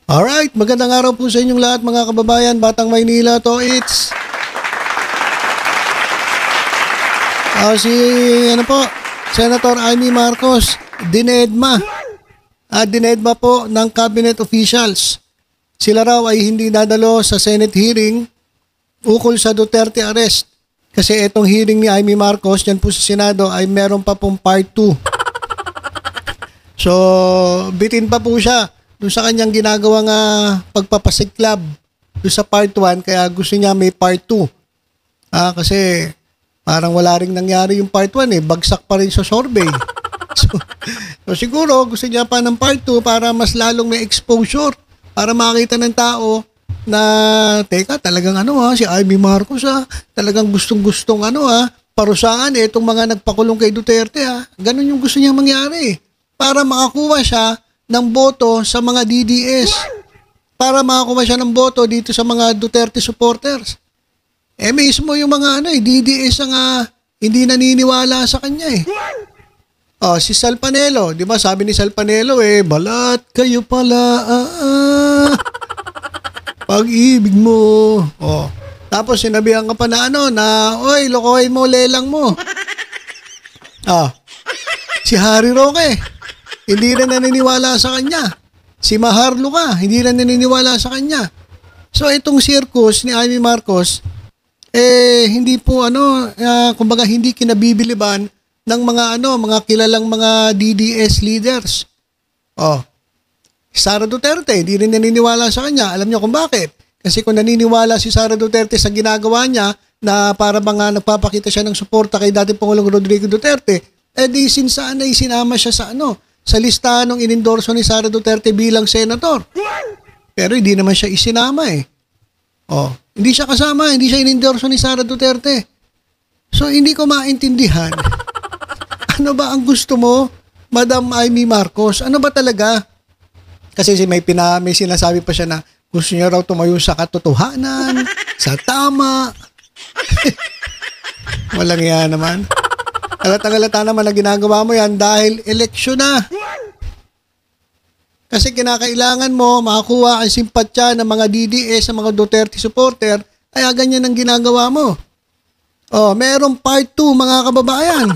Alright, magandang araw po sa inyong lahat mga kababayan, Batang Maynila to, it's si Senator Amy Marcos, dinedma po ng cabinet officials. Sila raw ay hindi dadalo sa Senate hearing ukol sa Duterte arrest. Kasi itong hearing ni Amy Marcos dyan po sa Senado ay meron pa pong part 2. So, bitin pa po siya doon sa kanyang ginagawang pagpapasiklab doon sa part 1, kaya gusto niya may part 2. Kasi parang wala ring nangyari yung part 1 bagsak pa rin sa survey. So siguro gusto niya pa ng part 2 para mas lalong may exposure, para makita ng tao na teka, talagang si Amy Marcos talagang gustong-gustong parusahan itong mga nagpakulong kay Duterte Ganun yung gusto niya mangyari para makakuha siya ng boto sa mga DDS, para makakuha siya ng boto dito sa mga Duterte supporters. Mismo yung mga DDS ang hindi naniniwala sa kanya si Sal Panelo, di ba sabi ni Sal Panelo balat kayo pala pag-ibig mo. Tapos sinabihan ka pa na oy, lokohin mo, lelang mo. Si Harry Roque, hindi rin naniniwala sa kanya. Si Maharlo hindi rin naniniwala sa kanya. So itong circus ni Amy Marcos, hindi po kumbaga hindi kinabibiliban ng mga kilalang mga DDS leaders. Sara Duterte, hindi rin naniniwala sa kanya. Alam niyo kung bakit? Kasi kung naniniwala si Sara Duterte sa ginagawa niya na para bang nagpapakita siya ng suporta kay dating Pangulong Rodrigo Duterte, di sinaan ay sinama siya sa listahan ng inendorso ni Sara Duterte bilang senator. Pero hindi naman siya isinama hindi siya kasama, hindi siya inendorso ni Sara Duterte. So hindi ko maintindihan. Ano ba ang gusto mo, Madam Amy Marcos? Ano ba talaga? Kasi may sinasabi pa siya na gusto niya raw tumayo sa katotohanan, sa tama. Walang yan naman. Halata naman na ginagawa mo yan dahil eleksyon na. Kasi kinakailangan mo makakuha ang simpatya ng mga DDS, ng mga Duterte supporter, kaya ganyan ang ginagawa mo. Merong part 2 mga kababayan.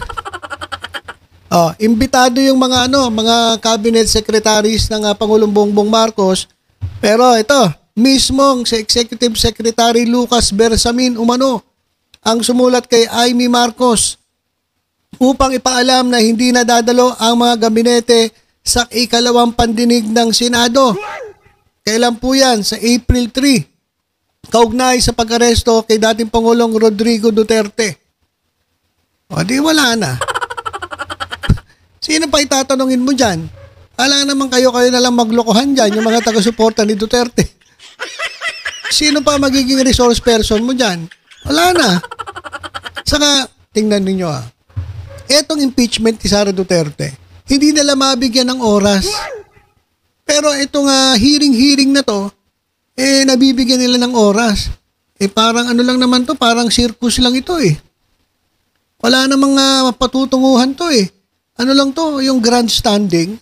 Imbitado yung mga cabinet secretaries ng Pangulong Bongbong Marcos. Pero ito, mismong si Executive Secretary Lucas Bersamin umano ang sumulat kay Amy Marcos upang ipaalam na hindi na dadalo ang mga gabinete sa ikalawang pandinig ng Senado. Kailan po yan? Sa April 3. Kaugnay sa pag-aresto kay dating Pangulong Rodrigo Duterte. Di wala na. Sino pa itatanungin mo dyan? Ala naman kayo na lang maglokohan dyan, yung mga taga-suporta ni Duterte. Sino pa magiging resource person mo dyan? Wala na. Saka, tingnan ninyo etong impeachment ni Sara Duterte, hindi nila mabigyan ng oras. Pero itong hearing na to, nabibigyan nila ng oras. Parang lang naman to, parang circus lang ito Wala namang patutunguhan to Ano lang to, yung grandstanding.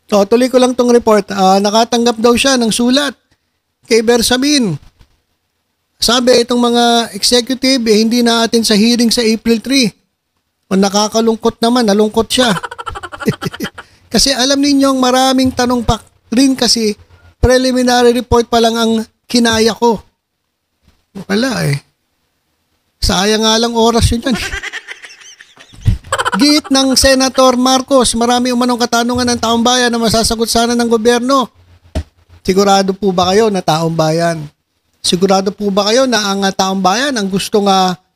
Tuloy ko lang tong report. Nakatanggap daw siya ng sulat kay Bersamin. Sabi itong mga executive, hindi na atin sa hearing sa April 3. Nakakalungkot naman, nalungkot siya. Kasi alam ninyong maraming tanong pa rin kasi preliminary report pa lang ang kinaya ko. Wala sayang nga lang oras yun. Giit ng Senator Marcos, marami umanong katanungan ng taong bayan na masasagot sana ng gobyerno. Sigurado po ba kayo na taong bayan? Sigurado po ba kayo na ang taong bayan ang gustong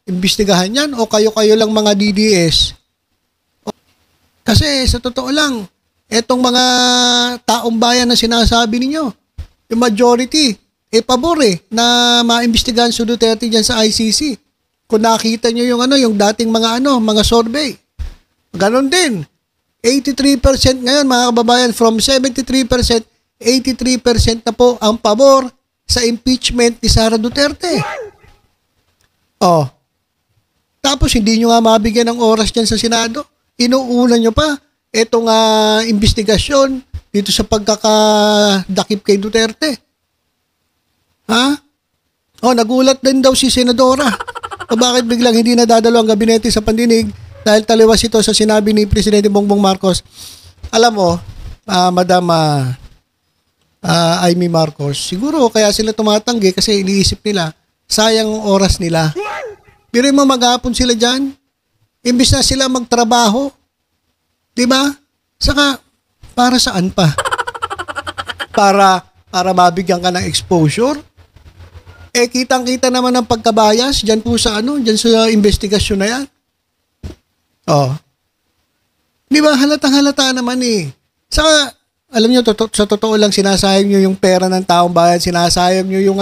imbestigahan yan o kayo-kayo lang mga DDS? Kasi sa totoo lang, etong mga taong bayan na sinasabi ninyo, yung majority, pabor na maimbestigahan si Duterte dyan sa ICC. Kung nakita nyo yung dating mga survey. Ganon din. 83% ngayon mga kababayan, from 73%, 83% na po ang pabor sa impeachment ni Sara Duterte. Tapos hindi nyo nga mabigyan ng oras dyan sa Senado. Inuuna nyo pa itong investigasyon dito sa pagkakadakip kay Duterte. Ha? Oh, nagulat din daw si Senadora. O bakit biglang hindi nadadalo ang gabinete sa pandinig dahil taliwas ito sa sinabi ni Presidente Bongbong Marcos. Alam mo, Madam Amy Marcos, siguro kaya sila tumatanggi kasi iniisip nila, sayang ang oras nila. Pero mo maghapon sila dyan, imbis na sila magtrabaho. Diba? Saka, para saan pa? Para mabigyan ka ng exposure? Kitang-kita naman ang pagkabayas dyan po sa dyan sa investigasyon na yan. Oh. Di ba, halatang-halata naman eh. Saka, alam nyo, sa totoo lang, sinasayang nyo yung pera ng taong bayan, sinasayang nyo yung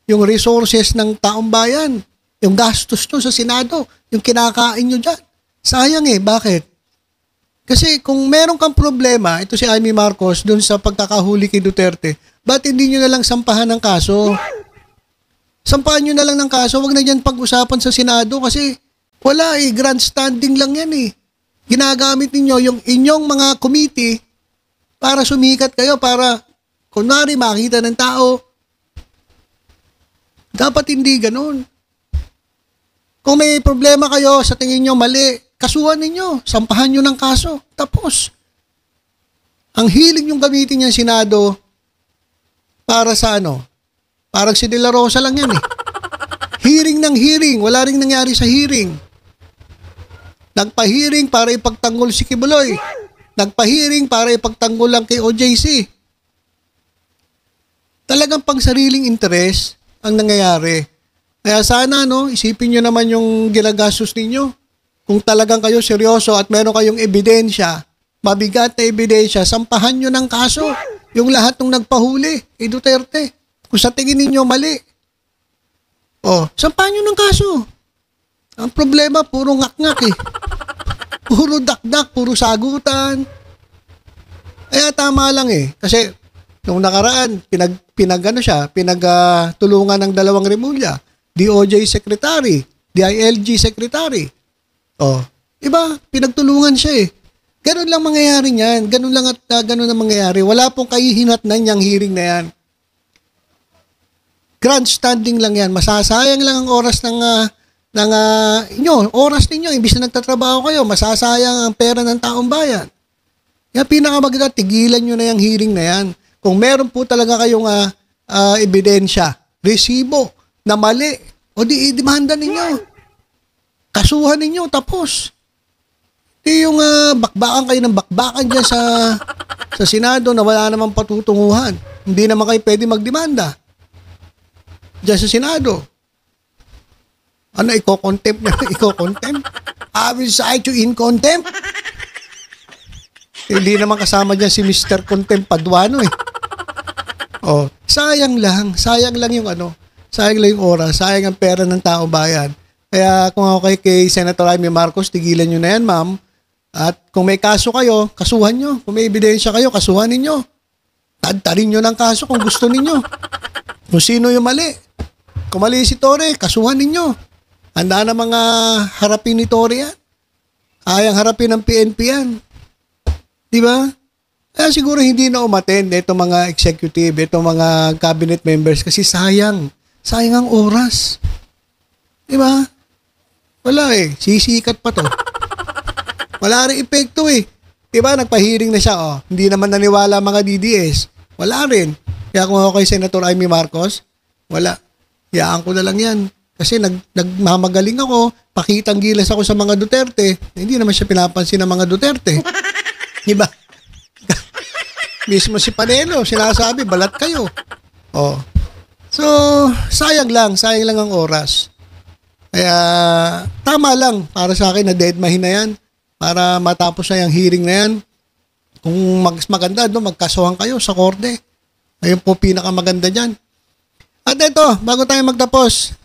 yung resources ng taong bayan, yung gastos nyo sa Senado, yung kinakain nyo dyan. Sayang eh, bakit? Kasi kung meron kang problema, ito si Amy Marcos, dun sa pagkakahuli kay Duterte, ba't hindi nyo na lang sampahan ng kaso? Sampahan nyo na lang ng kaso, wag na dyan pag-usapan sa Senado kasi wala eh, grandstanding lang yan eh. Ginagamit ninyo yung inyong mga committee para sumikat kayo, para kunwari makita ng tao. Dapat hindi ganun. Kung may problema kayo, sa tingin nyo mali, kasuhan ninyo, sampahan nyo ng kaso, tapos. Ang hiling yung gamitin yung Senado para sa parang si De La Rosa lang yan eh. Hearing ng hearing, wala ring nangyari sa hearing. Nagpa-hearing para ipagtanggol si Kibuloy. Nagpa-hearing para ipagtanggol lang kay OJC. Talagang pang sariling interes ang nangyayari. Kaya sana isipin nyo naman yung ginagastos ninyo. Kung talagang kayo seryoso at meron kayong ebidensya, mabigat na ebidensya, sampahan nyo ng kaso yung lahat ng nagpahuli kay Duterte. Kung sa tingin ninyo mali, sampahan nyo ng kaso. Ang problema, puro ngak-ngak eh. Puro dakdak, puro sagutan. Kaya tama lang eh. Kasi nung nakaraan, pinagtulungan ng dalawang Rimulya. DOJ Secretary, DILG Secretary. Diba? Pinagtulungan siya eh. Ganun lang mangyayari niyan. Ganun lang at ganun ang mangyayari. Wala pong kahihinatnan niyang hearing na yan. Grandstanding lang yan. Masasayang lang ang oras ng inyo. Oras ninyo. Imbis na nagtatrabaho kayo, masasayang ang pera ng taong bayan. Kaya pinakamaganda, tigilan nyo na yung hearing na yan. Kung meron po talaga kayong ebidensya, resibo, na mali, o di i-demanda ninyo. Kasuhan ninyo, tapos. Di yung bakbakan kayo ng bakbakan dyan sa Senado na wala namang patutunguhan. Hindi naman kayo pwede magdemanda dyan sa Senado. Iko-contempt na? Iko-contempt? I will cite you in contempt. Hindi naman kasama dyan si Mr. Contempt Paduano eh. Sayang lang yung sayang lang yung oras, sayang ang pera ng tao bayan. Kaya kung ako kay Senator Amy Marcos, tigilan nyo na yan, ma'am. At kung may kaso kayo, kasuhan nyo. Kung may ebidensya kayo, kasuhan ninyo. Tadtarin nyo ng kaso kung gusto ninyo. Kung sino yung mali. Kung mali si Torre, kasuhan ninyo. Handa na mga harapin ni Torre yan. Ayang harapin ng PNP yan. Diba? Kaya siguro hindi na umattend itong mga executive, itong mga cabinet members kasi sayang. Sayang ang oras. Diba? Wala eh. Sisikat pa to. Wala rin epekto eh. Diba? Nagpa-hearing na siya. Hindi naman naniwala mga DDS. Wala rin. Kaya kung ako kay Senator Amy Marcos, wala. Hayaan ko na lang yan. Kasi nagmamagaling ako, pakitang gilas ako sa mga Duterte. Hindi naman siya pinapansin ng mga Duterte. Diba? Mismo si Panelo, sinasabi, balat kayo. So, sayang lang ang oras. Kaya, tama lang para sa akin na deadmahin na yan para matapos na yung hearing na yan. Kung maganda, magkasuhan kayo sa korte. Ayun po pinakamaganda dyan. At ito, bago tayo magtapos,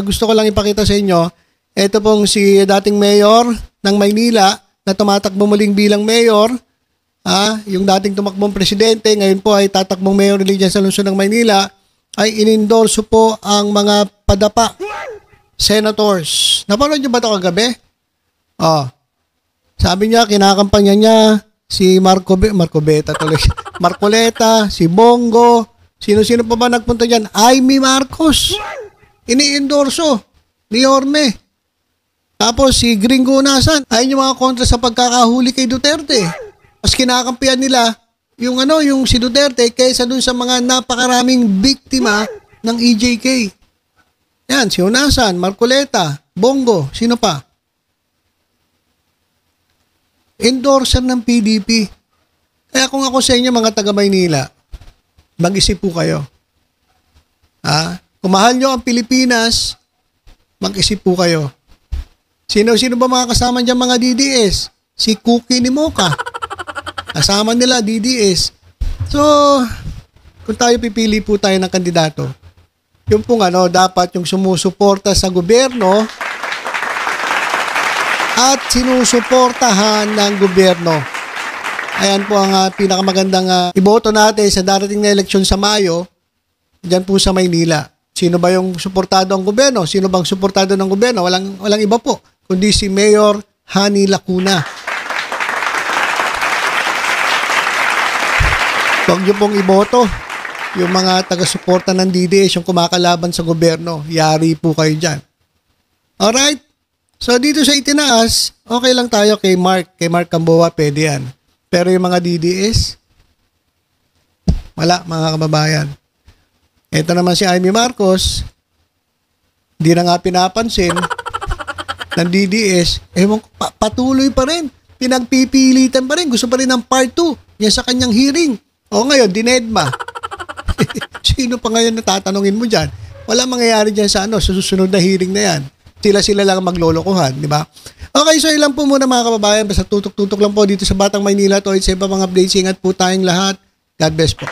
gusto ko lang ipakita sa inyo, ito pong si dating mayor ng Maynila na tumatakbo muling bilang mayor, yung dating tumakbong presidente, ngayon po ay tatakbong mayor dyan sa lungsod ng Maynila, ay inendorso po ang mga padapa senators. Napanood nyo ba ito kagabi? Sabi niya, kinakampanya niya si Marcobeta tuloy. Marcoleta, si Bongo, sino-sino pa ba nagpunta dyan? Amy Marcos. Ini-endorso ni Yorme. Tapos si Gringo Nasan, ayun yung mga kontra sa pagkakahuli kay Duterte. Mas kinakampihan nila yung si Duterte kaysa dun sa mga napakaraming biktima ng EJK. Yan, si Unasan, Marcoleta, Bongo, sino pa? Endorser ng PDP. Kaya kung ako sa inyo mga taga Maynila, mag-isip po kayo. Kung mahal nyo ang Pilipinas, mag-isip po kayo. Sino ba mga kasama dyan mga DDS? Si Cookie ni Mocha. Kasama nila DDS. So, kung tayo pipili po tayo ng kandidato, yung pong dapat yung sumusuporta sa gobyerno at sinusuportahan ng gobyerno. Ayan po ang pinakamagandang iboto natin sa darating na eleksyon sa Mayo, dyan po sa Maynila. Sino ba yung suportado ang gobyerno? Sino bang suportado ng gobyerno? Walang iba po, kundi si Mayor Hani Lacuna. Huwag niyo pong iboto yung mga taga-suporta ng DDS, yung kumakalaban sa gobyerno. Yari po kayo dyan. Alright? So, dito sa itinaas, okay lang tayo kay Mark. Kay Mark Gamboa, pwede yan. Pero yung mga DDS, wala, mga kababayan. Ito naman si Amy Marcos, di na nga pinapansin ng DDS, patuloy pa rin. Pinagpipilitan pa rin. Gusto pa rin ng part 2 yan sa kanyang hearing. O ngayon, dinedma. Sino pa ngayon natatanungin mo dyan? Wala mangyayari dyan sa susunod na hearing na yan. Sila lang maglolokohan, di ba? Okay, so ilan po muna mga kababayan. Basta tutok-tutok lang po dito sa Batang Maynila. To sa iba mga updates. Ingat po tayong lahat. God bless po.